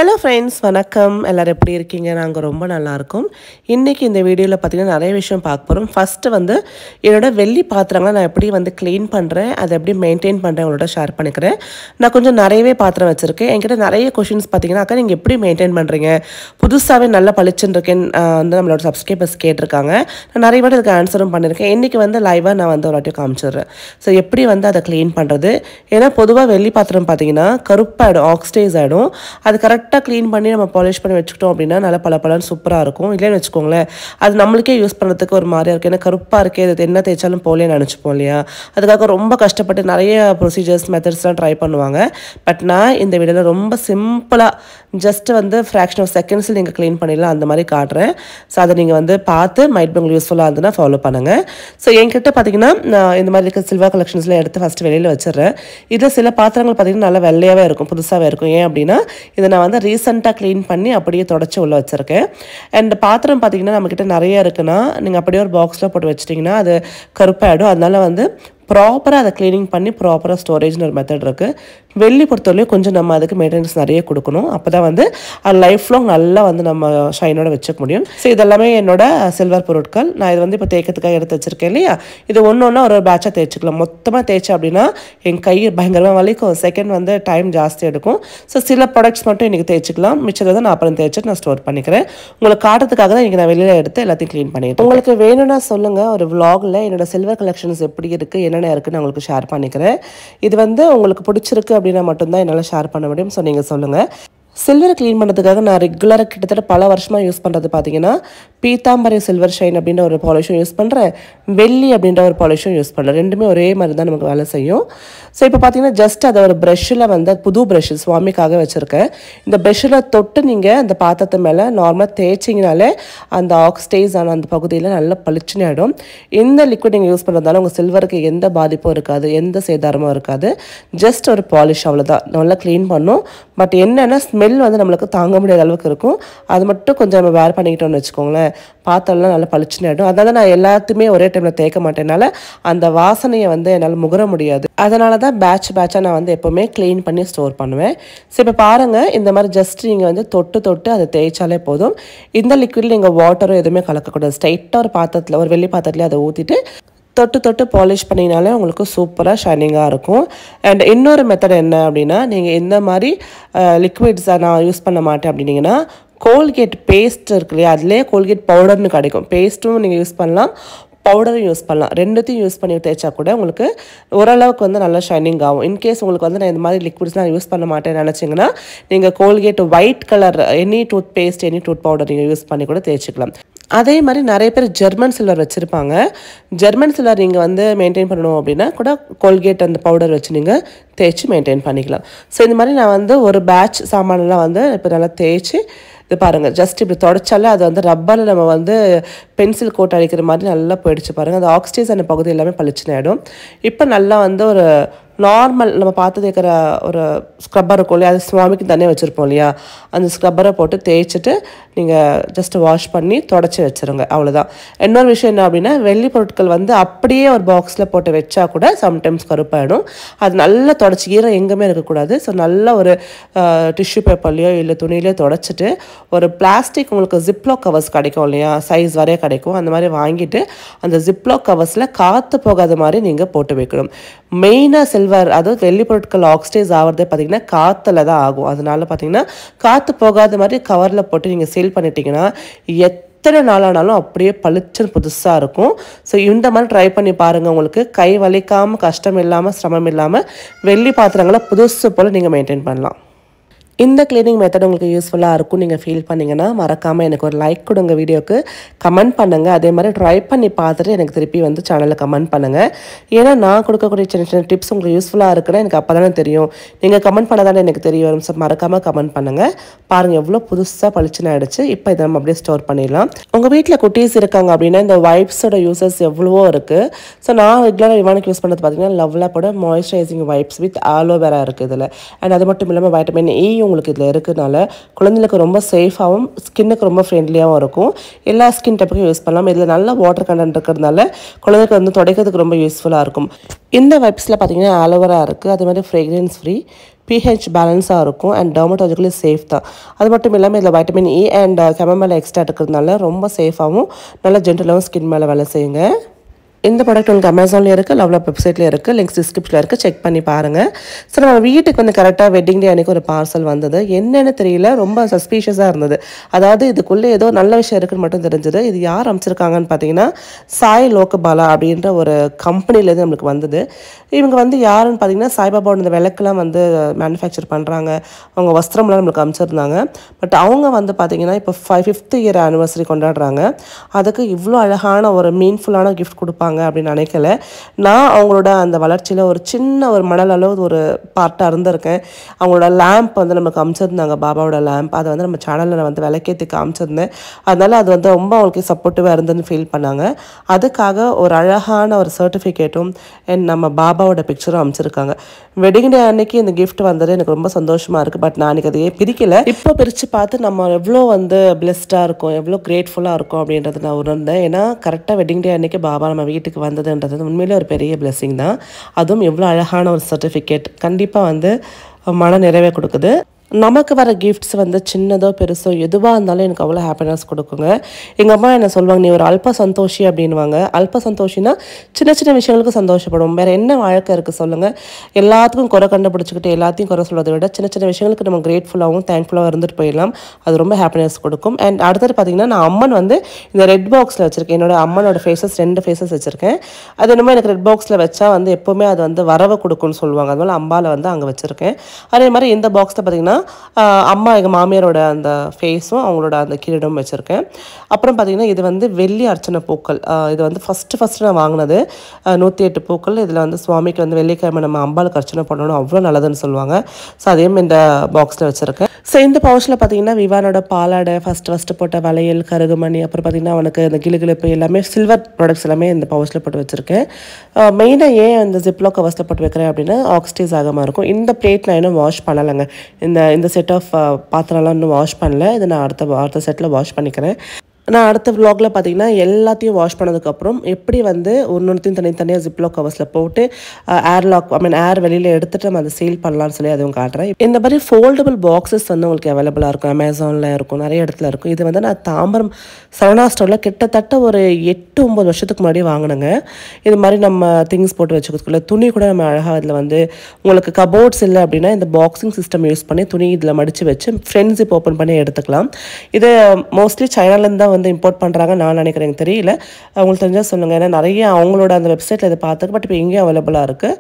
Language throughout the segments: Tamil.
ஹலோ ஃப்ரெண்ட்ஸ், வணக்கம். எல்லோரும் எப்படி இருக்கீங்க? நாங்கள் ரொம்ப நல்லாயிருக்கோம். இன்றைக்கி இந்த வீடியோவில் பார்த்திங்கன்னா நிறைய விஷயம் பார்க்க போகிறோம். ஃபஸ்ட்டு என்னோடய வெள்ளி பாத்திரங்களை நான் எப்படி க்ளீன் பண்ணுறேன், அதை எப்படி மெயின்டைன் பண்ணுறேன் உங்களோட ஷேர் பண்ணிக்கிறேன். நான் கொஞ்சம் நிறையவே பாத்திரம் வச்சுருக்கேன். என்கிட்ட நிறைய கொஷின்ஸ் பார்த்திங்கன்னா, அக்கா நீங்கள் எப்படி மெயின்டைன் பண்ணுறீங்க, புதுசாகவே நல்லா பளிச்சுன்னு இருக்கேன்னு நம்மளோட சப்ஸ்கிரைபர்ஸ் கேட்டிருக்காங்க. நான் நிறைய வாட்டி அதுக்கு ஆன்சரும் பண்ணியிருக்கேன். இன்றைக்கி லைவாக நான் ஒரு வாட்டி காமிச்சிடுறேன். ஸோ எப்படி அதை க்ளீன் பண்ணுறது. ஏன்னா பொதுவாக வெள்ளி பாத்திரம் பார்த்திங்கன்னா கருப்பாயிடும், ஆக்சிடைஸ் ஆகிடும். அது கரெக்டாக க்ளீன் பண்ணி நம்ம பாலிஷ் பண்ணி வச்சுக்கிட்டோம் அப்படின்னா நல்லா பலன்னு சூப்பராக இருக்கும். இல்லைன்னு வச்சுக்கோங்களேன், அது நம்மளுக்கே யூஸ் பண்ணுறதுக்கு ஒரு மாதிரியாக இருக்குது. ஏன்னா கருப்பாக இருக்கே, அது என்ன தேய்ச்சாலும் போலேன்னு நினச்சிப்போம் இல்லையா. அதுக்காக ரொம்ப கஷ்டப்பட்டு நிறைய ப்ரொசீஜர்ஸ் மெத்தட்ஸ்லாம் ட்ரை பண்ணுவாங்க. பட் நான் இந்த வீடியோவில் ரொம்ப சிம்பிளாக ஜஸ்ட் ஃப்ராக்ஷன் ஆஃப் செகண்ட்ஸில் நீங்கள் க்ளீன் பண்ணிடலாம் அந்த மாதிரி காட்டுறேன். ஸோ அதை நீங்கள் பார்த்து மைட் உங்களுக்கு யூஸ்ஃபுல்லாக இருந்ததுன்னா ஃபாலோ பண்ணுங்கள். ஸோ என்கிட்ட பார்த்தீங்கன்னா நான் இந்த மாதிரி இருக்க சில்வர் கலெக்ஷன்ஸில் எடுத்து ஃபஸ்ட்டு வெளியில் வச்சிடுறேன். இதில் சில பாத்திரங்கள் பார்த்திங்கன்னா நல்லா வெள்ளையாகவே இருக்கும், புதுசாகவே இருக்கும். ஏன் அப்படின்னா இதை நான் ரீசெண்டாக க்ளீன் பண்ணி அப்படியே தொடச்சி உள்ளே வச்சுருக்கேன். அண்ட் பாத்திரம் பார்த்திங்கன்னா நம்மக்கிட்ட நிறைய இருக்குன்னா நீங்கள் அப்படியே ஒரு பாக்ஸில் போட்டு வச்சிட்டிங்கன்னா அது கருப்பாயிடும். அதனால ப்ராப்பராக அதை க்ளீனிங் பண்ணி ப்ராப்பராக ஸ்டோரேஜ்னு ஒரு மெத்தட் இருக்குது. வெள்ளி பொறுத்தவரையும் கொஞ்சம் நம்ம அதுக்கு மெயின்டெனன்ஸ் நிறைய கொடுக்கணும். அப்போ தான் அது லைஃப் லாங் நல்லா நம்ம ஷைனோட வச்சுக்க முடியும். ஸோ இதெல்லாமே என்னோட சில்வர் பொருட்கள். நான் இது இப்போ தேய்க்கிறதுக்காக எடுத்து வச்சுருக்கேன் இல்லையா. இது ஒன்று ஒரு பேட்சாக தேய்ச்சிக்கலாம். மொத்தமாக தேய்ச்சி அப்படின்னா என் கை பயங்கரமாக வலிக்கும். செகண்ட் டைம் ஜாஸ்தி எடுக்கும். ஸோ சில ப்ராடக்ட்ஸ் மட்டும் இன்றைக்கி தேய்ச்சிக்கலாம். மிச்சத்தை நான் அப்புறம் தேய்ச்சிட்டு நான் ஸ்டோர் பண்ணிக்கிறேன். உங்களுக்கு காட்டுறதுக்காக தான் இன்றைக்கி நான் வெளியில் எடுத்து எல்லாத்தையும் க்ளீன் பண்ணிடுறேன். உங்களுக்கு வேணும்னா சொல்லுங்கள். ஒரு விலாகில் என்னோட சில்வர் கலெக்ஷன்ஸ் எப்படி இருக்குது, என்னென்ன இருக்குன்னு நான் உங்களுக்கு ஷேர் பண்ணிக்கிறேன். இது உங்களுக்கு பிடிச்சிருக்கு அப்படின்னா மட்டும்தான் என்னால் ஷேர் பண்ண முடியும். ஸோ நீங்கள் சொல்லுங்கள். சில்வரை க்ளீன் பண்ணுறதுக்காக நான் ரெகுலராக கிட்டத்தட்ட பல வருஷமாக யூஸ் பண்ணுறது பார்த்தீங்கன்னா பீத்தாம்பரை சில்வர் ஷைன் அப்படின்ற ஒரு பாலிஷும் யூஸ் பண்ணுறேன், வெள்ளி அப்படின்ற ஒரு பாலிஷும் யூஸ் பண்ணுறேன். ரெண்டுமே ஒரே மாதிரி தான் நமக்கு வேலை செய்யும். ஸோ இப்போ பார்த்தீங்கன்னா ஜஸ்ட் அதை ஒரு ப்ரெஷ்ஷில் புது ப்ரெஷ்ஷு சுவாமிக்காக வச்சுருக்கேன். இந்த ப்ரெஷ்ஷில் தொட்டு நீங்கள் அந்த பாத்திரத்து மேலே நார்மலாக தேய்ச்சிங்கனாலே அந்த ஆக்சிடைஸ் ஆன அந்த பகுதியில் நல்லா பளிச்சுன்னு ஆகிடும். இந்த லிக்விட் நீங்கள் யூஸ் பண்ணுறதுனால உங்கள் சில்வருக்கு எந்த பாதிப்பும் இருக்காது, எந்த சேதாரமும் இருக்காது. ஜஸ்ட் ஒரு பாலிஷ், அவ்வளோதான். நல்லா க்ளீன் பண்ணும். பட் என்னென்னா ஸ்மெல் நம்மளுக்கு தாங்க முடியாத அளவுக்கு இருக்கும். அது மட்டும் கொஞ்சம் நம்ம வேர் பண்ணிக்கிட்டோம்னு வச்சுக்கோங்களேன், பாத்திரம்லாம் நல்லா பளிச்சுன்னு ஆகிடும். அதனால நான் எல்லாத்தையுமே ஒரே டைமில் தேய்க்க மாட்டேனால அந்த வாசனையை என்னால் முகர முடியாது. அதனால தான் பேட்சாக நான் எப்போவுமே க்ளீன் பண்ணி ஸ்டோர் பண்ணுவேன். ஸோ இப்போ பாருங்கள், இந்த மாதிரி ஜஸ்ட் நீங்கள் தொட்டு அதை தேய்ச்சாலே போதும். இந்த லிக்விடில் நீங்கள் வாட்டரும் எதுவுமே கலக்கக்கூடாது. ஸ்ட்ரைட்டாக ஒரு பாத்திரத்தில், ஒரு வெள்ளி பாத்திரத்துலேயே அதை ஊற்றிட்டு தொட்டு பாலிஷ் பண்ணினாலே உங்களுக்கு சூப்பராக ஷைனிங்காக இருக்கும். அண்ட் இன்னொரு மெத்தட் என்ன அப்படின்னா, நீங்கள் இந்த மாதிரி லிக்விட்ஸை நான் யூஸ் பண்ண மாட்டேன் அப்படின்னீங்கன்னா கோல்கேட் பேஸ்ட் இருக்கு இல்லையா, அதிலே கோல்கேட் பவுடர்னு கிடைக்கும். பேஸ்ட்டும் நீங்கள் யூஸ் பண்ணலாம், பவுடரும் யூஸ் பண்ணலாம். ரெண்டுத்தையும் யூஸ் பண்ணி தேய்ச்சா கூட உங்களுக்கு ஓரளவுக்கு நல்லா ஷைனிங் ஆகும். இன்கேஸ் உங்களுக்கு நான் இந்த மாதிரி லிக்விட்ஸ்லாம் யூஸ் பண்ண மாட்டேன்னு நினச்சிங்கன்னா நீங்கள் Colgate white colour any toothpaste, any tooth powder நீங்கள் யூஸ் பண்ணி கூட தேய்ச்சிக்கலாம். அதே மாதிரி நிறைய பேர் ஜெர்மன் சில்வர் வச்சுருப்பாங்க. ஜெர்மன் சில்வர் நீங்கள் மெயின்டைன் பண்ணணும் அப்படின்னா கூட கோல்கேட் அந்த பவுடர் வச்சு நீங்கள் தேய்ச்சி மெயின்டைன் பண்ணிக்கலாம். ஸோ இந்த மாதிரி நான் ஒரு பேட்ச் சாமானெலாம் இப்போ நல்லா தேய்ச்சி இது பாருங்கள், ஜஸ்ட் இப்படி தொடச்சாலே அது ரப்பரில் நம்ம பென்சில் கோட் அடிக்கிற மாதிரி நல்லா போயிடுச்சு பாருங்கள். அந்த ஆக்சிடைஸ் அந்த பகுதி எல்லாமே பளிச்சுன்னு ஆகிடும். இப்போ நல்லா ஒரு நார்மல் நம்ம பார்த்து தேய்க்கிற ஒரு ஸ்க்ரப்பர் இருக்கும் இல்லையா, அது சுவாமிக்கு தனியாக வச்சுருப்போம் இல்லையா, அந்த ஸ்க்ரப்பரை போட்டு தேய்ச்சிட்டு நீங்கள் ஜஸ்ட் வாஷ் பண்ணி தொடச்சி வச்சுருங்க, அவ்வளோதான். இன்னொரு விஷயம் என்ன அப்படின்னா, வெள்ளி பொருட்கள் அப்படியே ஒரு பாக்ஸில் போட்டு வச்சா கூட சம்டைம்ஸ் கருப்பாயிடும். அது நல்லா தொடச்சி, ஈரம் எங்கேயுமே இருக்கக்கூடாது. ஸோ நல்ல ஒரு டிஷ்யூ பேப்பர்லையோ இல்லை துணியிலையோ தொடச்சிட்டு ஒரு பிளாஸ்டிக் உங்களுக்கு ஜிப்லாக் கவர்ஸ் கிடைக்கும் இல்லையா, சைஸ் வரைய கிடைக்கும், அந்த மாதிரி வாங்கிட்டு அந்த ஜிப்லாக் கவர்ஸில் காற்று போகாத மாதிரி நீங்கள் போட்டு வைக்கணும். மெயினாக சில்வர், அதாவது வெள்ளி பொருட்கள் ஆக்சிடைஸ் ஆகிறதே பார்த்திங்கன்னா காற்றுல தான் ஆகும். அதனால பார்த்திங்கன்னா காற்று போகாத மாதிரி கவரில் போட்டு நீங்கள் சேல் பண்ணிட்டீங்கன்னா எத்தனை நாளானாலும் அப்படியே பளிச்சுன்னு புதுசாக இருக்கும். ஸோ இந்த மாதிரி ட்ரை பண்ணி பாருங்கள். உங்களுக்கு கை வலிக்காமல், கஷ்டம் இல்லாமல், சிரமம் இல்லாமல் வெள்ளி பாத்திரங்களை புதுசு போல் நீங்கள் மெயின்டைன் பண்ணலாம். இந்த க்ளீனிங் மெத்தட் உங்களுக்கு யூஸ்ஃபுல்லாக இருக்கும் நீங்கள் ஃபீல் பண்ணிங்கன்னா மறக்காமல் எனக்கு ஒரு லைக் கொடுங்க, வீடியோக்கு கமெண்ட் பண்ணுங்கள். அதே மாதிரி ட்ரை பண்ணி பார்த்துட்டு எனக்கு திருப்பி சேனலில் கமெண்ட் பண்ணுங்கள். ஏன்னா நான் கொடுக்கக்கூடிய சின்ன டிப்ஸ் உங்களுக்கு யூஸ்ஃபுல்லாக இருக்குன்னா எனக்கு அப்போ தானே தெரியும். நீங்கள் கமெண்ட் பண்ணதானே எனக்கு தெரிய வரும். ஸோ மறக்காமல் கமெண்ட் பண்ணுங்கள். பாருங்கள் எவ்வளோ புதுசாக பளிச்சுன்னு ஆகிடுச்சு. இப்போ இதை நம்ம அப்படியே ஸ்டோர் பண்ணிடலாம். உங்கள் வீட்டில் குட்டீஸ் இருக்காங்க அப்படின்னா இந்த வைப்ஸோட யூசஸ் எவ்வளவோ இருக்குது. ஸோ நான் ரெகுலராக இவானுக்கு யூஸ் பண்ணுறது பார்த்தீங்கன்னா லவ்லாப்போட மாய்ஸ்சரைசிங் வைப்ஸ் வித் ஆலோவேரா இருக்குது இதில். அண்ட் அது மட்டும் இல்லாமல் வைட்டமின் E உங்களுக்கு இதில் இருக்கிறதுனால குழந்தைகளுக்கு ரொம்ப சேஃபாகவும் ஸ்கின்னுக்கு ரொம்ப ஃப்ரெண்ட்லியாகவும் இருக்கும். எல்லா ஸ்கின் டைப்புக்கும் யூஸ் பண்ணலாம். இதில் நல்ல வாட்டர் கண்டென்ட் இருக்கிறதுனால குழந்தைகளுக்கு வந்து துடைக்கிறதுக்கு ரொம்ப யூஸ்ஃபுல்லாக இருக்கும். இந்த வெப்ஸில் பார்த்தீங்கன்னா ஆலோவேரா இருக்குது, அதே மாதிரி ஃப்ரேக்ரன்ஸ் ஃப்ரீ, pH பேலன்ஸாக இருக்கும் அண்ட் டெர்மட்டாலஜிக்கலி சேஃப் தான். அது மட்டும் இல்லாமல் இதில் வைட்டமின் இ அண்ட் கெமமைல் எக்ஸ்ட்ரா இருக்கிறதுனால ரொம்ப சேஃபாகவும் நல்ல ஜென்டலாகவும் ஸ்கின் மேலே வேலை செய்யுங்க. இந்த ப்ராடக்ட் உங்களுக்கு அமேசான்லேயும் இருக்குது, லவ்லாப் வெப்சைட்லேயும் இருக்குது, லிங்க்ஸ் டிஸ்கிரிப்ஷனில் இருக்குது, செக் பண்ணி பாருங்கள். ஸோ நம்ம வீட்டுக்கு வந்து கரெக்டாக வெட்டிங் டே அன்றைக்கி ஒரு பார்சல் வந்தது. என்னென்னு தெரியல, ரொம்ப சஸ்பீஷியஸாக இருந்தது. அதாவது இதுக்குள்ளே ஏதோ நல்ல விஷயம் இருக்குன்னு மட்டும் தெரிஞ்சது. இது யார் அமைச்சிருக்காங்கன்னு பார்த்தீங்கன்னா சாய் லோகபாலா அப்படின்ற ஒரு கம்பெனிலேருந்து நம்மளுக்கு வந்தது. இவங்க வந்து யாருன்னு பார்த்தீங்கன்னா சாய்பாபாவோட இந்த விளக்கெல்லாம் வந்து மேனுஃபேக்சர் பண்ணுறாங்க, அவங்க வஸ்திரம்லாம் நம்மளுக்கு அமைச்சிருந்தாங்க. பட் அவங்க வந்து பார்த்தீங்கன்னா இப்போ 5th இயர் ஆனிவர்சரி கொண்டாடுறாங்க. அதுக்கு இவ்வளோ அழகான ஒரு மீன்ஃபுல்லான கிஃப்ட் கொடுப்பாங்க அப்படின்னு நினைக்கல. நான் அவங்களோட அந்த வளர்ச்சியில் ஒரு சின்ன ஒரு மணல் அளவு ஒரு பார்ட்டாக இருந்திருக்கேன். அவங்களோட லேம்ப் வந்து நமக்கு அமைச்சிருந்தாங்க, பாபாவோட லேம்ப். அதை வந்து நம்ம சேனலில் வந்து விளக்கேற்றி காமிச்சிருந்தேன். அதனால் அது வந்து ரொம்ப அவங்களுக்கு சப்போர்ட்டிவாக இருந்ததுன்னு ஃபீல் பண்ணாங்க. அதுக்காக ஒரு அழகான ஒரு சர்டிஃபிகேட்டும் அண்ட் நம்ம பாபாவோட பிக்சரும் அமைச்சிருக்காங்க. வெட்டிங் டே அன்னைக்கு இந்த கிஃப்ட் வந்தது எனக்கு ரொம்ப சந்தோஷமாக இருக்குது. பட் நான் அன்றைக்கி அதையே பிரிக்கலை. இப்போ பிரித்து பார்த்து நம்ம எவ்வளோ வந்து பிளெஸ்டாக இருக்கோம், எவ்வளோ கிரேட்ஃபுல்லாக இருக்கும் அப்படின்றத நான் உணர்ந்தேன். ஏன்னா கரெக்டாக வெட்டிங் டே அன்னைக்கு பாபா நம்ம வீட்டுக்கு வந்ததுன்றது உண்மையிலே ஒரு பெரிய பிளெஸிங் தான். அதுவும் எவ்வளோ அழகான ஒரு சர்டிஃபிகேட் கண்டிப்பாக வந்து மன நிறைவே கொடுக்குது. நமக்கு வர கிஃப்ட்ஸ் வந்து சின்னதோ பெருசோ எதுவாக இருந்தாலும் எனக்கு அவ்வளோ ஹாப்பினஸ் கொடுக்குங்க. எங்கள் அம்மா என்ன சொல்லுவாங்க, நீ ஒரு அல்ப சந்தோஷி அப்படின்வாங்க. அல்ப சந்தோஷினா சின்ன சின்ன விஷயங்களுக்கு சந்தோஷப்படும். வேறு என்ன வாழ்க்கை இருக்குது சொல்லுங்கள்? எல்லாத்துக்கும் குறை கண்டுபிடிச்சிக்கிட்டு எல்லாத்தையும் குறை சொல்வதை விட சின்ன சின்ன விஷயங்களுக்கு நம்ம கிரேட்ஃபுல்லாகவும் தேங்க்ஃபுல்லாகவும் இருந்துட்டு போயிடலாம். அது ரொம்ப ஹாப்பினஸ் கொடுக்கும். அண்ட் அடுத்தது பார்த்திங்கன்னா நான் அம்மன் வந்து இந்த ரெட் பாக்ஸில் வச்சுருக்கேன். என்னோட அம்மனோட ஃபேஸஸ் 2 ஃபேஸஸ் வச்சுருக்கேன். அது என்னமோ எனக்கு ரெட் பாக்ஸில் வச்சா வந்து எப்போவுமே அது வந்து வரவை கொடுக்கும்னு சொல்லுவாங்க. அதனால அம்பாவில் வந்து அங்கே வச்சுருக்கேன். அதே மாதிரி இந்த பாக்ஸில் பார்த்திங்கன்னா அம்மா எங்கள் மாமியாரோட அந்த ஃபேஸும் அவங்களோட அந்த கிரீடம் வச்சுருக்கேன். அப்புறம் பார்த்திங்கன்னா இது வந்து வெள்ளி அர்ச்சனை பூக்கள். இது வந்து ஃபஸ்ட்டு நான் வாங்கினது 108 பூக்கள். இதில் வந்து சுவாமிக்கு வந்து வெள்ளிக்கிழமை நம்ம அம்பாளுக்கு அர்ச்சனை பண்ணணும், அவ்வளோ நல்லதுன்னு சொல்லுவாங்க. ஸோ அதையும் இந்த பாக்ஸில் வச்சுருக்கேன். ஸோ இந்த பவுச்சில் பார்த்திங்கன்னா விவானோட பாலாடை, ஃபஸ்ட்டு போட்ட வளையல், கருகுமணி, அப்புறம் பார்த்திங்கன்னா அவனுக்கு இந்த கிளுகிழப்பு எல்லாமே சில்வர் ப்ராடக்ட்ஸ் எல்லாமே இந்த பவுச்சில் போட்டு வச்சுருக்கேன். மெயினாக ஏன் இந்த ஜிப்லோ கவர்ஸில் போட்டு வைக்கிறேன் அப்படின்னா ஆக்சிடைஸ் ஆகாமல் இருக்கும். இந்த பிளேட் நான் இன்னும் வாஷ் பண்ணலைங்க. இந்த செட் ஆஃப் பாத்திரம்லாம் இன்னும் வாஷ் பண்ணல. இதை நான் அடுத்த செட்டில் வாஷ் பண்ணிக்கிறேன். நான் அடுத்த விலாகில் பார்த்தீங்கன்னா எல்லாத்தையும் வாஷ் பண்ணதுக்கப்புறம் எப்படி வந்து ஒன்றுத்தையும் தனித்தனியாக ஜிப்லோ கவர்ஸில் போட்டு ஏர் வெளியில் எடுத்துகிட்டு நம்ம அதை சேல் பண்ணலான்னு சொல்லி அதுவும் காட்டுறேன். இந்த மாதிரி ஃபோல்டபுள் பாக்ஸஸ் வந்து உங்களுக்கு அவைலபிளாக இருக்கும், அமேசானில் இருக்கும், நிறைய இடத்துல இருக்கும். இது வந்து நான் தாம்பரம் சரவணா ஸ்டோரில் கிட்டத்தட்ட ஒரு 8-9 வருஷத்துக்கு முன்னாடி வாங்கினேங்க. இது மாதிரி நம்ம திங்ஸ் போட்டு வச்சுக்கிறதுக்குள்ள துணி கூட நம்ம அழகாக இதில் வந்து உங்களுக்கு கபோர்ட்ஸ் இல்லை அப்படின்னா இந்த பாக்ஸிங் சிஸ்டம் யூஸ் பண்ணி துணி இதில் மடித்து வச்சு ஃப்ரண்ட் ஜிப் ஓப்பன் பண்ணி எடுத்துக்கலாம். இது மோஸ்ட்லி சைனாலேருந்து தான் வந்து இம்போர்ட் பண்ணுறாங்க நான் நினைக்கிறேன், எனக்கு தெரியல, அவங்களுக்கு தெரிஞ்சால் சொல்லுங்கள். ஏன்னா நிறைய அவங்களோட அந்த வெப்சைட்டில் இதை பார்த்துருக்கு. பட் இப்போ எங்கேயும் அவைலபிளாக இருக்குது,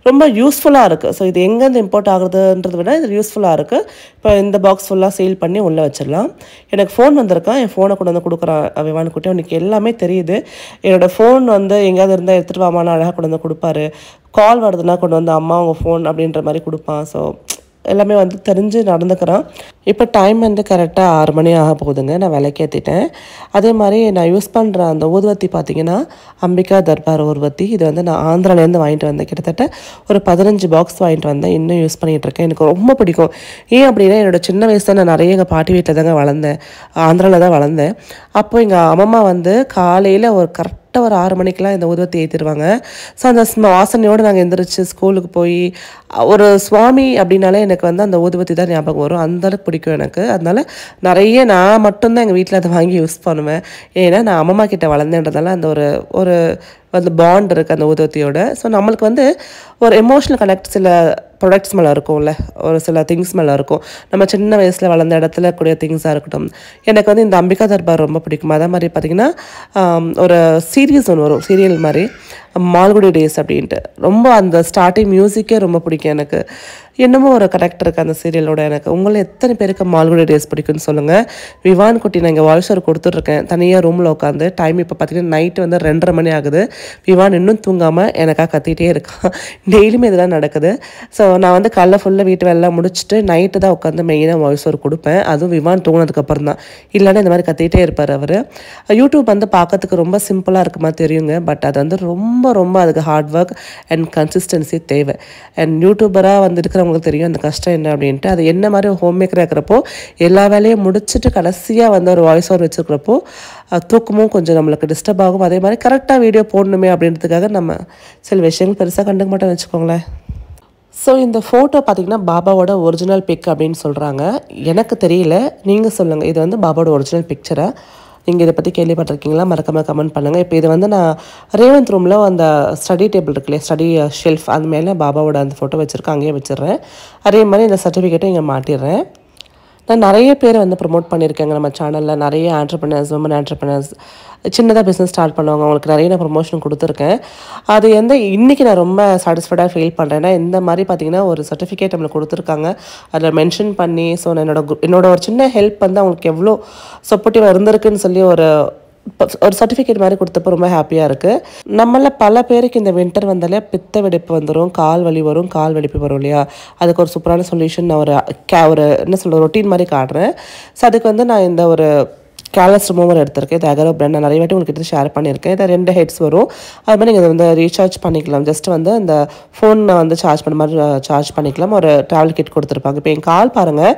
ரொம்ப யூஸ்ஃபுல்லாக இருக்குது. ஸோ இது எங்கேருந்து இம்போர்ட் ஆகுதுன்றதை விட இது யூஸ்ஃபுல்லாக இருக்குது. இப்போ இந்த பாக்ஸ் ஃபுல்லாக சேல் பண்ணி உள்ளே வச்சிடலாம். எனக்கு ஃபோன் வந்திருக்கான், என் ஃபோனை கொண்டு வந்து கொடுக்குறான் விவான் குட்டி. அவனுக்கு எல்லாமே தெரியுது. என்னோடய ஃபோன் வந்து எங்கேயாவது இருந்தால் எடுத்துகிட்டு வாமான்னு அழகாக கொண்டு வந்து கொடுப்பாரு. கால் வருதுன்னா கொண்டு வந்து அம்மா உங்கள் ஃபோன் அப்படின்ற மாதிரி கொடுப்பான். ஸோ எல்லாமே வந்து தெரிஞ்சு நடந்துக்கிறான். இப்போ டைம் வந்து கரெக்டாக 6 மணி ஆக போகுதுங்க. நான் விளக்கேற்றிட்டேன். அதே மாதிரி நான் யூஸ் பண்ணுற அந்த ஊதுவத்தி பார்த்திங்கன்னா அம்பிகா தர்பார் ஊதுவத்தி. இது வந்து நான் ஆந்திராலேருந்து வாங்கிட்டு வந்தேன். கிட்டத்தட்ட ஒரு 15 பாக்ஸ் வாங்கிட்டு வந்தேன். இன்னும் யூஸ் பண்ணிகிட்ருக்கேன். எனக்கு ரொம்ப பிடிக்கும். ஏன் அப்படின்னா என்னோடய சின்ன வயசில் நான் நிறைய எங்கள் பாட்டி வீட்டில் தாங்க வளர்ந்தேன், ஆந்திராவில் தான் வளர்ந்தேன். அப்போ எங்கள் அம்மா வந்து காலையில் ஒரு கரெக்டாக ஒரு 6 மணிக்கெலாம் இந்த ஊதுவத்தி ஏற்றிடுவாங்க. ஸோ அந்த வாசனையோடு நாங்கள் எந்திரிச்சு ஸ்கூலுக்கு போய் ஒரு சுவாமி அப்படின்னாலே எனக்கு வந்து அந்த ஊதுவத்தி தான் ஞாபகம் வரும். அந்தளவுக்கு பிடிக்கும் எனக்கு. அதனால நிறைய நான் மட்டும்தான் எங்கள் வீட்டில் அதை வாங்கி யூஸ் பண்ணுவேன். ஏன்னா நான் அம்மா கிட்ட வளர்ந்தேன்றதால அந்த ஒரு அந்த பாண்ட் இருக்குது அந்த ஊதுவத்தியோட. ஸோ நம்மளுக்கு வந்து ஒரு எமோஷனல் கனெக்ட் சில ப்ராடக்ட்ஸ் மேலே இருக்கும்ல, ஒரு சில திங்ஸ் மேலே இருக்கும். நம்ம சின்ன வயசில் வளர்ந்த இடத்துல கூடிய திங்ஸாக இருக்கட்டும். எனக்கு வந்து இந்த அம்பிகா தர்பார் ரொம்ப பிடிக்கும். அதே மாதிரி பார்த்திங்கன்னா ஒரு சீரியஸ் ஒன்று வரும், சீரியல் மாதிரி, மால்குடி டேஸ் அப்படின்ட்டு. ரொம்ப அந்த ஸ்டார்டிங் மியூசிக்கே ரொம்ப பிடிக்கும் எனக்கு. என்னமோ ஒரு கனெக்ட் இருக்குது அந்த சீரியலோட எனக்கு. உங்களை எத்தனை பேருக்கு மால்குடி டேஸ் பிடிக்குன்னு சொல்லுங்கள். விவான் குட்டி நான் இங்கே வாய்ஸ் ஓவர் கொடுத்துட்ருக்கேன் தனியாக ரூமில் உட்காந்து. டைம் இப்போ பார்த்திங்கன்னா நைட்டு வந்து 2:30 மணி ஆகுது. விவான் இன்னும் தூங்காமல் எனக்காக கத்திகிட்டே இருக்கான். டெய்லியுமே இதெல்லாம் நடக்குது. ஸோ நான் வந்து காலைல ஃபுல்லாக வீட்டு வேலைலாம் முடிச்சுட்டு நைட்டு தான் உட்காந்து மெயினாக வாய்ஸ் ஓவர் கொடுப்பேன். அதுவும் விவான் தூங்கினதுக்கப்புறம் தான். இல்லைன்னா இந்த மாதிரி கத்திகிட்டே இருப்பார் அவர். யூடியூப் வந்து பார்க்கறதுக்கு ரொம்ப சிம்பிளாக இருக்குமா தெரியுங்க. பட் அது வந்து ரொம்ப ரொம்ப ரொம்ப அதுக்கு ஹார்ட் ஒர்க் அண்ட் கன்சிஸ்டன்சி தேவை. அண்ட் யூடியூபராக வந்து இருக்கிறவங்களுக்கு தெரியும் அந்த கஷ்டம் என்ன அப்படின்ட்டு. அது என்ன மாதிரி ஹோம் மேக்கராக இருக்கிறப்போ எல்லா வேலையும் முடிச்சுட்டு கடைசியாக வந்து ஒரு வாய்ஸ் ஓவர் வச்சுருக்கிறப்போ தூக்கமும் கொஞ்சம் நம்மளுக்கு டிஸ்டர்ப் ஆகும். அதே மாதிரி கரெக்டாக வீடியோ போடணுமே அப்படின்றதுக்காக நம்ம சில விஷயங்கள் பெருசாக கண்டுக்க மாட்டோம்னு வச்சுக்கோங்களேன். ஸோ இந்த ஃபோட்டோ பார்த்திங்கன்னா பாபாவோட ஒரிஜினல் பிக் அப்படின்னு சொல்கிறாங்க. எனக்கு தெரியல, நீங்கள் சொல்லுங்கள். இது வந்து பாபாவோட ஒரிஜினல் பிக்சராக நீங்கள் இதை பற்றி கேள்விப்பட்டிருக்கீங்களா? மறக்காமல் கமெண்ட் பண்ணுங்கள். இப்போ இது வந்து நான் ரேவந்த் ரூமில் அந்த ஸ்டடி டேபிள் இருக்கு இல்லையா, ஸ்டடி ஷெல்ஃப், அது மேலே பாபாவோட அந்த ஃபோட்டோ வச்சுருக்கேன், அங்கேயே வச்சிடுறேன். அதே மாதிரி இந்த சர்டிஃபிகேட்டும் இங்கே மாட்டிடுறேன். நான் நிறைய பேர் வந்து ப்ரொமோட் பண்ணியிருக்கேங்க நம்ம சேனலில். நிறைய ஆண்டர்ப்ரனர்ஸ், உமன் ஆண்டர்ப்ரனர்ஸ், சின்னதாக பிஸ்னஸ் ஸ்டார்ட் பண்ணுவாங்க, அவங்களுக்கு நிறைய நான் ப்ரொமோஷன் கொடுத்துருக்கேன். அது எந்த இன்றைக்கி நான் ரொம்ப சாட்டிஸ்ஃபைடாக ஃபீல் பண்ணுறேன்னா, இந்த மாதிரி பார்த்திங்கன்னா ஒரு சர்டிஃபிகேட் நம்மளுக்கு கொடுத்துருக்காங்க, அதில் மென்ஷன் பண்ணி. ஸோ என்னோட ஒரு சின்ன ஹெல்ப் வந்து அவங்களுக்கு எவ்வளோ சப்போர்ட்டிவாக இருந்திருக்குன்னு சொல்லி ஒரு சர்டிஃபிகேட் மாதிரி கொடுத்தப்போ ரொம்ப ஹாப்பியாக இருக்குது. நம்மள பல பேருக்கு இந்த வின்டர் வந்தாலே பித்த வெடிப்பு வந்துடும், கால் வலி வரும், கால் வெடிப்பு வரும் இல்லையா. அதுக்கு ஒரு சூப்பரான சொல்யூஷன் நான் ஒரு என்ன சொல்கிற ரொட்டீன் மாதிரி காட்டுறேன். ஸோ அதுக்கு வந்து நான் இந்த ஒரு கேர்லெஸ் ரிமூவர் எடுத்திருக்கேன். இது அகரோ பிராண்ட். நான் நிறைய வாட்டி உங்களுக்கு ஷேர் பண்ணியிருக்கேன். இதை 2 ஹெட்ஸ் வரும். அது மாதிரி நீங்கள் வந்து ரீசார்ஜ் பண்ணிக்கலாம். ஜஸ்ட் வந்து அந்த ஃபோனை வந்து சார்ஜ் பண்ண மாதிரி சார்ஜ் பண்ணிக்கலாம். ஒரு ட்ராவல் கிட் கொடுத்துருப்பாங்க. இப்போ என் கால் பாருங்கள்,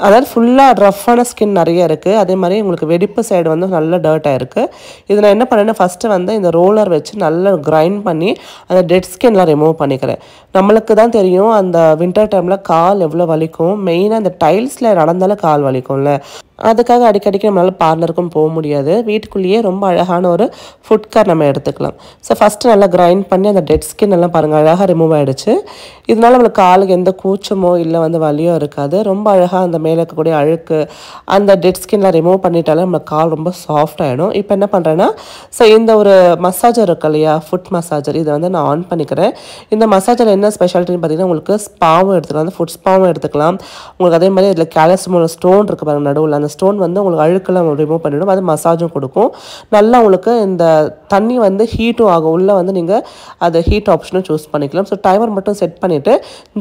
அதாவது ஃபுல்லாக ரஃப்பான ஸ்கின் நிறைய இருக்குது. அதே மாதிரி உங்களுக்கு வெடிப்பு சைடு வந்து நல்ல டர்ட்டாக இருக்குது. இது நான் என்ன பண்ணேன்னா, ஃபஸ்ட்டு வந்து இந்த ரோலர் வச்சு நல்லா கிரைண்ட் பண்ணி அந்த டெட் ஸ்கின்லாம் ரிமூவ் பண்ணிக்கிறேன். நம்மளுக்கு தான் தெரியும் அந்த வின்டர் டைமில் கால் எவ்வளோ வலிக்கும். மெயினாக அந்த டைல்ஸில் நடந்தாலும் கால் வலிக்கும்ல. அதுக்காக அடிக்கடிக்கு நம்மளால் பார்லருக்கும் போக முடியாது. வீட்டுக்குள்ளேயே ரொம்ப அழகான ஒரு ஃபுட் கேர் நம்ம எடுத்துக்கலாம். ஸோ ஃபஸ்ட்டு நல்லா கிரைண்ட் பண்ணி அந்த டெட் ஸ்கின் எல்லாம் பாருங்கள் அழகாக ரிமூவ் ஆகிடுச்சு. இதனால நம்மளுக்கு காலுக்கு எந்த கூச்சமோ இல்லை வந்து வலியோ இருக்காது. ரொம்ப அழகாக அந்த மேலே இருக்கக்கூடிய அழுக்கு அந்த டெட் ஸ்கின்லாம் ரிமூவ் பண்ணிட்டாலே நம்மளுக்கு கால் ரொம்ப சாஃப்ட் ஆகிடும். இப்போ என்ன பண்ணுறேன்னா, ஸோ இந்த ஒரு மசாஜர் இருக்கு இல்லையா, ஃபுட் மசாஜர், இதை வந்து நான் ஆன் பண்ணிக்கிறேன். இந்த மசாஜர் என்ன ஸ்பெஷாலிட்டின்னு பார்த்தீங்கன்னா, உங்களுக்கு ஸ்பாவும் எடுத்துக்கலாம், அந்த ஃபுட் ஸ்பாவும் எடுத்துக்கலாம். உங்களுக்கு அதே மாதிரி இதில் கால்சியம் ஸ்டோன் இருக்குது பாருங்கள் நடுவில், அந்த ஸ்டோன் வந்து உங்களுக்கு அழுக்கெல்லாம் ரிமூவ் பண்ணிவிடும். அது மசாஜும் கொடுக்கும். நல்லா உங்களுக்கு இந்த தண்ணி வந்து ஹீட்டும் ஆகும். உள்ளே வந்து நீங்கள் அது ஹீட் ஆப்ஷனும் சூஸ் பண்ணிக்கலாம். ஸோ டைமர் மட்டும் செட் பண்ணிவிட்டு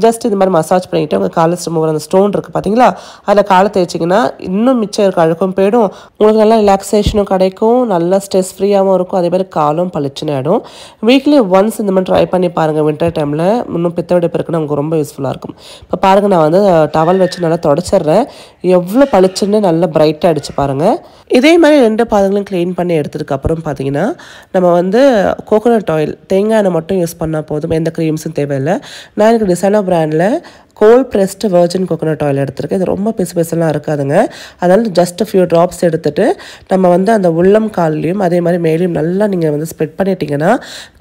ஜஸ்ட் இது மாதிரி மசாஜ் பண்ணிவிட்டு உங்கள் காலை ரிமூவர் அந்த ஸ்டோன் இருக்குது பார்த்தீங்களா, அதில் காலை தேய்ச்சிங்கன்னா இன்னும் மிச்சம் இருக்க அழுக்கும் போயிடும். உங்களுக்கு நல்லா ரிலாக்ஸேஷனும் கிடைக்கும், நல்லா ஸ்ட்ரெஸ் ஃப்ரீயாகவும் இருக்கும். அதே மாதிரி காலும் பளிச்சுன்னு ஆகிடும். வீக்லி ஒன்ஸ் இந்த மாதிரி ட்ரை பண்ணி பாருங்கள். வின்டர் டைமில் இன்னும் பித்த வெடிப்பு இருக்குன்னு உங்களுக்கு ரொம்ப யூஸ்ஃபுல்லாக இருக்கும். இப்போ பாருங்கள், நான் வந்து டவல் வச்சு நல்லா தொடச்சிட்றேன். எவ்வளோ பளிச்சுன்னு நல்லா பிரைட்டாக அடிச்சு பாருங்கள். இதே மாதிரி 2 பாதங்களும் க்ளீன் பண்ணி எடுத்ததுக்கப்புறம் பார்த்தீங்கன்னா, நம்ம வந்து கோகோனட் ஆயில், தேங்காய் எண்ணெய் மட்டும் யூஸ் பண்ணால் போதும், எந்த க்ரீம்ஸும் தேவையில்லை. நான் எனக்கு டிசைனர் பிராண்டில் cold pressed virgin coconut oil எடுத்துருக்கேன். இது ரொம்ப பெருசெல்லாம் இருக்காதுங்க. அதனால் ஜஸ்ட் ஃபியூ ட்ராப்ஸ் எடுத்துகிட்டு நம்ம வந்து அந்த உள்ளம் கால்லையும் அதே மாதிரி மேலேயும் நல்லா நீங்கள் வந்து ஸ்ப்ரெட் பண்ணிட்டீங்கன்னா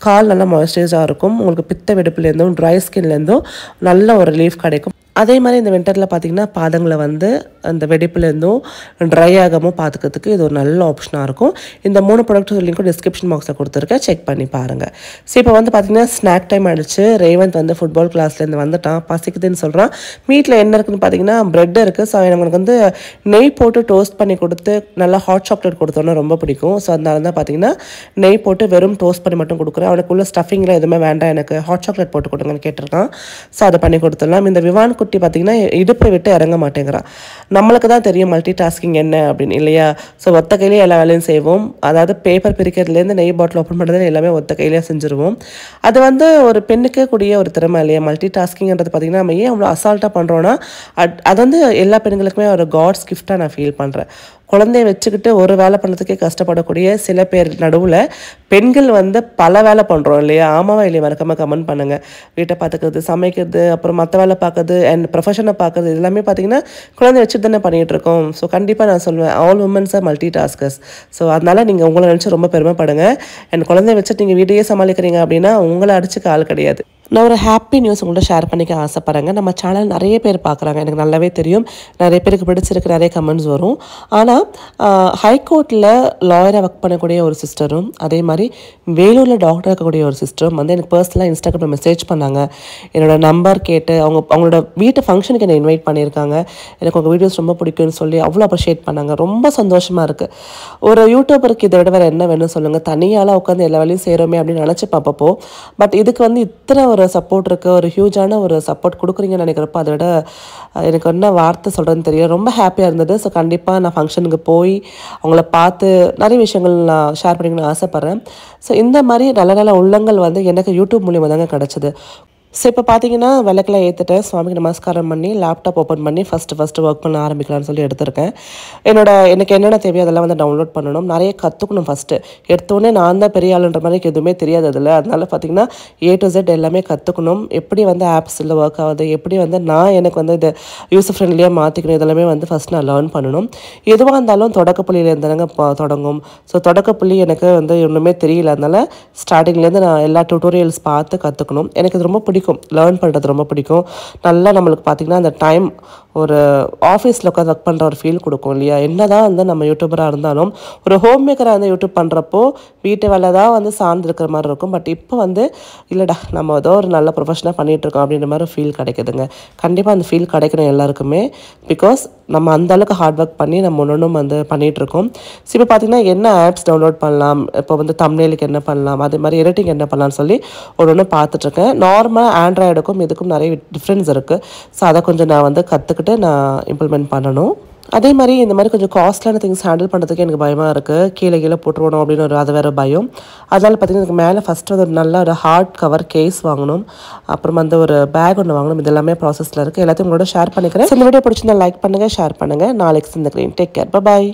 கால் நல்லா மாய்ஸ்சரைஸாக இருக்கும். உங்களுக்கு பித்த வெடிப்புலேருந்தும் ட்ரை ஸ்கின்லேருந்தும் நல்ல ஒரு ரிலீஃப் கிடைக்கும். அதே மாதிரி இந்த வின்டரில் பார்த்திங்கன்னா பாதங்களை வந்து அந்த வெடிப்புலேருந்தும் ட்ரை ஆகாமல் பார்த்துக்கிறதுக்கு இது ஒரு நல்ல ஆப்ஷனாக இருக்கும். இந்த 3 ப்ராடக்ட் லிங்க்கும் டிஸ்கிரிப்ஷன் பாக்ஸில் கொடுத்துருக்கேன், செக் பண்ணி பாருங்கள். ஸோ இப்போ வந்து பார்த்திங்கன்னா ஸ்நாக் டைம் ஆகிடுச்சு. ரேவந்த் வந்து ஃபுட்பால் கிளாஸ்லேருந்து வந்துட்டான், பசிக்குதுன்னு சொல்கிறான். வீட்டில் என்ன இருக்குதுன்னு பார்த்தீங்கன்னா பிரெட் இருக்குது. ஸோ எனக்கு வந்து நெய் போட்டு டோஸ்ட் பண்ணி கொடுத்து நல்லா ஹாட் சாக்லேட் கொடுத்தோன்னா ரொம்ப பிடிக்கும். ஸோ அதனால தான் பார்த்தீங்கன்னா நெய் போட்டு வெறும் டோஸ்ட் பண்ணி மட்டும் கொடுக்குறேன். அவனுக்குள்ள ஸ்டஃபிங்கில் எதுவுமே வேண்டாம், எனக்கு ஹாட் சாக்லேட் போட்டு கொடுங்கன்னு கேட்டிருக்கான். ஸோ அதை பண்ணி கொடுத்துடலாம். இந்த விவான் குட்டி பார்த்திங்கன்னா இடுப்பை விட்டு இறங்க மாட்டேங்கிறான். நம்மளுக்கு தான் தெரியும் மல்டி டாஸ்கிங் என்ன அப்படின்னு இல்லையா. ஸோ ஒத்த கையிலே எல்லா வேலையும் செய்வோம். அதாவது பேப்பர் பிரிக்கிறதுலேருந்து நெய் பாட்டில் ஓப்பன் பண்ணுறது எல்லாமே ஒத்த கையிலே செஞ்சுருவோம். அது வந்து ஒரு பெண்ணுக்கு கூடிய ஒரு திறமை இல்லையா. மல்டி டாஸ்கிங்கிறது பார்த்திங்கன்னா நம்ம ஏன் அவ்வளோ அசால்ட்டாக பண்ணுறோன்னா அது வந்து எல்லா பெண்களுக்குமே ஒரு காட்ஸ் கிஃப்டாக நான் ஃபீல் பண்ணுறேன். குழந்தைய வச்சுக்கிட்டு ஒரு வேலை பண்ணுறதுக்கே கஷ்டப்படக்கூடிய சில பேர் நடுவில் பெண்கள் வந்து பல வேலை பண்ணுறோம் இல்லையா. ஆமாவா இல்லையா, மறக்காமல் கமெண்ட் பண்ணுங்கள். வீட்டை பார்த்துக்கிறது, சமைக்கிறது, அப்புறம் மற்ற வேலை பார்க்குறது அண்ட் ப்ரொஃபஷனை பார்க்குறது, இது எல்லாமே பார்த்திங்கன்னா குழந்தைய வச்சுட்டு தானே பண்ணிகிட்டு இருக்கோம். ஸோ கண்டிப்பாக நான் சொல்லுவேன், all womens are multitaskers. So அதனால் நீங்கள் உங்களை நினச்சி ரொம்ப பெருமைப்படுங்க. அண்ட் குழந்தைய வச்சுட்டு நீங்கள் வீட்டையே சமாளிக்கிறீங்க அப்படின்னா உங்களை அடிச்சுக்க ஆள் கிடையாது. நான் ஒரு ஹாப்பி நியூஸ் உங்கள்கிட்ட ஷேர் பண்ணிக்க ஆசைப்பட்றேங்க. நம்ம சேனல் நிறைய பேர் பார்க்குறாங்க, எனக்கு நல்லாவே தெரியும். நிறைய பேருக்கு பிடிச்சிருக்கு, நிறைய கமெண்ட்ஸ் வரும். ஆனால் ஹைகோர்ட்டில் லாயராக ஒர்க் பண்ணக்கூடிய ஒரு சிஸ்டரும் அதே மாதிரி வேலூரில் டாக்டர் இருக்கக்கூடிய ஒரு சிஸ்டரும் வந்து எனக்கு பர்சனலாக இன்ஸ்டாகிராமில் மெசேஜ் பண்ணாங்க. என்னோடய நம்பர் கேட்டு அவங்களோட வீட்டு ஃபங்க்ஷனுக்கு என்னை இன்வைட் பண்ணியிருக்காங்க. எனக்கு உங்கள் வீடியோஸ் ரொம்ப பிடிக்கும்னு சொல்லி அவ்வளோ அப்ரிஷியேட் பண்ணாங்க. ரொம்ப சந்தோஷமாக இருக்குது. ஒரு யூடியூபருக்கு இதை விட வேறு என்ன வேணும்னு சொல்லுங்கள். தனியால் உட்காந்து எல்லா வேலையும் செய்கிறோமே அப்படின்னு நினச்சி பார்ப்பப்போ, பட் இதுக்கு வந்து இத்தனை ஒரு சப்போர்ட் இருக்குது, ஒரு ஹியூஜான ஒரு சப்போர்ட் கொடுக்குறீங்கன்னு நினைக்கிறப்போ அதை விட எனக்கு என்ன வார்த்தை சொல்கிறதுன்னு தெரியும். ரொம்ப ஹாப்பியாக இருந்தது. ஸோ கண்டிப்பாக நான் ஃபங்க்ஷனுக்கு போய் அவங்கள பார்த்து நிறைய விஷயங்கள் நான் ஷேர் பண்ணிக்கணும்னு ஆசைப்பட்றேன். ஸோ இந்த மாதிரி நல்ல நல்ல உள்ளங்கள் வந்து எனக்கு யூடியூப் மூலியமாக தாங்க கிடச்சிது. ஸோ இப்போ பார்த்தீங்கன்னா விளக்கெல்லாம் ஏற்றிட்டேன், சுவாமிக்கு நமஸ்காரம் பண்ணி லேப்டாப் ஓப்பன் பண்ணி ஃபஸ்ட்டு ஒர்க் பண்ண ஆரம்பிக்கலாம்னு சொல்லி எடுத்திருக்கேன். எனக்கு என்னென்ன தேவையோ அதெல்லாம் வந்து டவுன்லோட் பண்ணணும், நிறைய கற்றுக்கணும். ஃபஸ்ட்டு எடுத்தோடனே நான் தான் பெரிய ஆளுன்ற மாதிரி எதுவுமே தெரியாது அதில். அதனால பார்த்தீங்கன்னா A to Z எல்லாமே கற்றுக்கணும். எப்படி வந்து ஆப்ஸில் ஒர்க் ஆகுது, எப்படி வந்து எனக்கு வந்து இதை யூசர் ஃப்ரெண்ட்லியாக மாற்றிக்கணும், இதெல்லாமே வந்து ஃபஸ்ட் நான் லேர்ன் பண்ணணும். எதுவாக இருந்தாலும் தொடக்கப்புள்ளியிலேருந்து தானங்க தொடங்கும். ஸோ தொடக்கப்புள்ளி எனக்கு வந்து ஒன்றுமே தெரியல. அதனால் ஸ்டார்டிங்லேருந்து நான் எல்லா டியூட்டோரியல்ஸ் பார்த்து கற்றுக்கணும். எனக்கு இது ரொம்ப பிடிக்கும், லேர்ன் பண்ணுறது ரொம்ப பிடிக்கும். நல்லா நம்மளுக்கு பார்த்திங்கன்னா அந்த டைம் ஒரு ஆஃபீஸில் உட்காந்து ஒர்க் பண்ணுற ஒரு ஃபீல் கொடுக்கும் இல்லையா. என்ன தான் வந்து நம்ம யூடியூபராக இருந்தாலும் ஒரு ஹோம் மேக்கராக வந்து யூடியூப் பண்ணுறப்போ வீட்டு வேலை தான் வந்து சார்ந்து இருக்கிற மாதிரி இருக்கும். பட் இப்போ வந்து இல்லைடா நம்ம ஏதோ ஒரு நல்ல ப்ரொஃபஷனாக பண்ணிகிட்ருக்கோம் அப்படின்ற மாதிரி ஃபீல் கிடைக்குதுங்க. கண்டிப்பாக அந்த ஃபீல் கிடைக்கணும் எல்லாருக்குமே. பிகாஸ் நம்ம அந்தளவுக்கு ஹார்ட் ஒர்க் பண்ணி நம்ம ஒன்றும் வந்து பண்ணிகிட்ருக்கோம். ஸோ இப்போ பார்த்திங்கன்னா என்ன ஆப்ஸ் டவுன்லோட் பண்ணலாம், இப்போ வந்து தம்ப்நெயிலுக்கு என்ன பண்ணலாம், அதே மாதிரி எடிட்டிங் என்ன பண்ணலாம்னு சொல்லி ஒன்று பார்த்துட்ருக்கேன். நார்மலாக ஆண்ட்ராய்டுக்கும் இதுக்கும் நிறைய டிஃப்ரென்ஸ் இருக்குது. ஸோ அதை கொஞ்சம் நான் வந்து கற்றுக்கிட்டு நான் இம்ப்ளிமெண்ட் பண்ணணும். அதே மாதிரி இந்த மாதிரி கொஞ்சம் காஸ்ட்லியான திங்ஸ் ஹேண்டில் பண்ணுறதுக்கு எனக்கு பயமாக இருக்குது. கீழே போட்டுருவோம் அப்படின்னு அது வேறு பயம். அதனால் பார்த்திங்கன்னா எனக்கு மேலே ஃபஸ்ட்டு ஒரு நல்ல ஒரு ஹார்ட் கவர் கேஸ் வாங்கணும், அப்புறம் வந்து ஒரு பேக் ஒன்று வாங்கணும். இது எல்லாமே ப்ராசஸில் இருக்குது. எல்லாத்தையும் உங்களோட ஷேர் பண்ணிக்கிறேன். இந்த வீடியோ பிடிச்சிருந்தா லைக் பண்ணுங்கள், ஷேர் பண்ணுங்கள். நாளைக்கு சந்திக்கிறேன். டேக் கேர், பாய்.